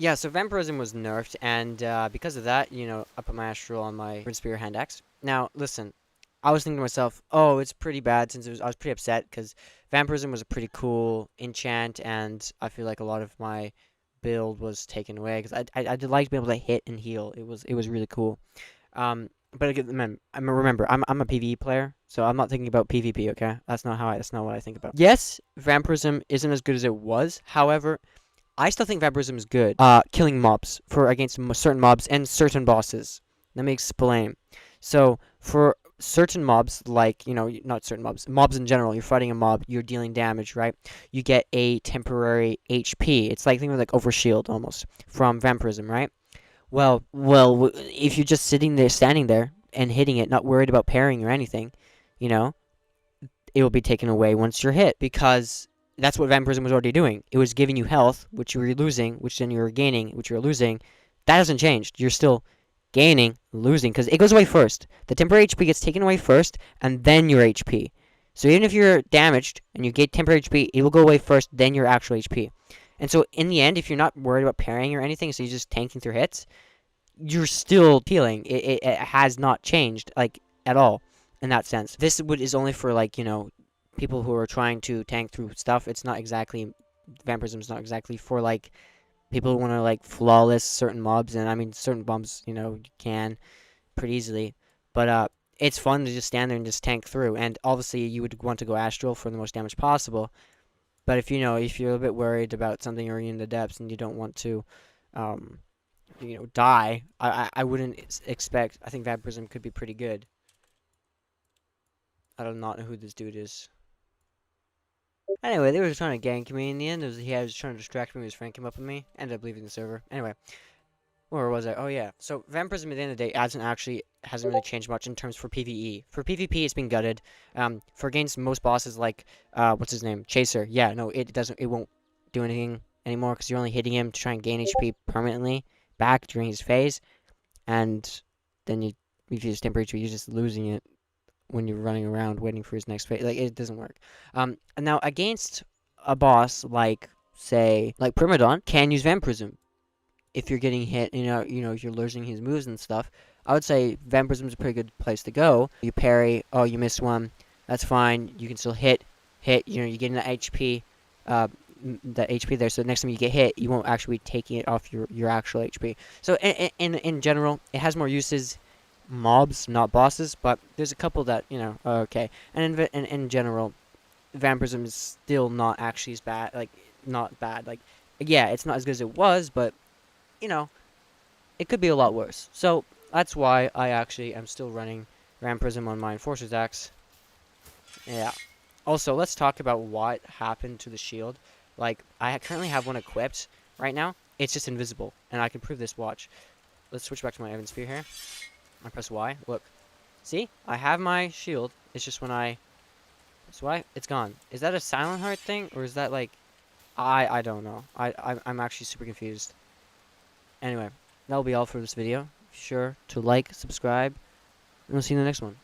Yeah, so Vampirism was nerfed, and because of that, I put my Astral on my Spear Hand Axe. Now, listen, I was thinking to myself, oh, it's pretty bad since I was pretty upset because Vampirism was a pretty cool enchant, and I feel like a lot of my build was taken away because I did like to be able to hit and heal. It was really cool. But again, remember, I'm a PvE player, so I'm not thinking about PvP. Okay, that's not what I think about. Yes, Vampirism isn't as good as it was. However, I still think vampirism is good. Killing mobs against certain mobs and certain bosses. Let me explain. So for certain mobs, like not certain mobs in general, you're fighting a mob, you're dealing damage, right? You get a temporary HP. It's like think of like overshield almost from vampirism, right? Well, if you're just sitting there, standing there, and hitting it, not worried about parrying or anything, you know, it will be taken away once you're hit because that's what vampirism was already doing. It was giving you health, which you were losing, which then you were gaining, which you were losing. That hasn't changed. You're still gaining, losing, because it goes away first. The temporary HP gets taken away first, and then your HP. So even if you're damaged and you get temporary HP, it will go away first, then your actual HP. And so in the end, if you're not worried about parrying or anything, so you're just tanking through hits, you're still healing. It has not changed, like, at all in that sense. This is only for, like, people who are trying to tank through stuff. It's not exactly, vampirism is not exactly for, like, people who want to, like, flawless certain mobs. And, I mean, certain mobs, you can pretty easily. But, it's fun to just stand there and just tank through. And, obviously, you would want to go Astral for the most damage possible. But if you're a bit worried about something or you're in the depths and you don't want to, die, I wouldn't expect. I think vampirism could be pretty good. I do not know who this dude is. Anyway, they were trying to gank me in the end. He was trying to distract me. His friend came up with me. Ended up leaving the server. Anyway, where was I? Oh yeah. So vampirism at the end of the day hasn't really changed much in terms for PvE. For PvP, it's been gutted. For against most bosses like what's his name, Chaser. Yeah, no, it doesn't. It won't do anything anymore because you're only hitting him to try and gain HP permanently back during his phase, and then if you use temporary HP, you're just losing it when you're running around waiting for his next phase. Like, it doesn't work. And now against a boss like, say, like Primadon, can use Vampirism. If you're getting hit, if you're losing his moves and stuff, I would say Vampirism is a pretty good place to go. You parry, oh, you missed one, that's fine. You can still hit, you're getting that HP, there. So next time you get hit, you won't actually be taking it off your actual HP. So in general, it has more uses. Mobs, not bosses, but there's a couple that are okay. And in general, vampirism is still not actually as bad. Like, not bad. Like, yeah, it's not as good as it was, but it could be a lot worse. So that's why I actually am still running vampirism on my Enforcer's Axe. Yeah. Also, let's talk about what happened to the shield. Like, I currently have one equipped right now. It's just invisible, and I can prove this. Watch. Let's switch back to my Evan Spear here. I press Y. Look. See? I have my shield. It's just when I press Y, it's gone. Is that a Silent Heart thing? Or is that like... I don't know. I'm actually super confused. Anyway, that'll be all for this video. Be sure to like, subscribe, and we'll see you in the next one.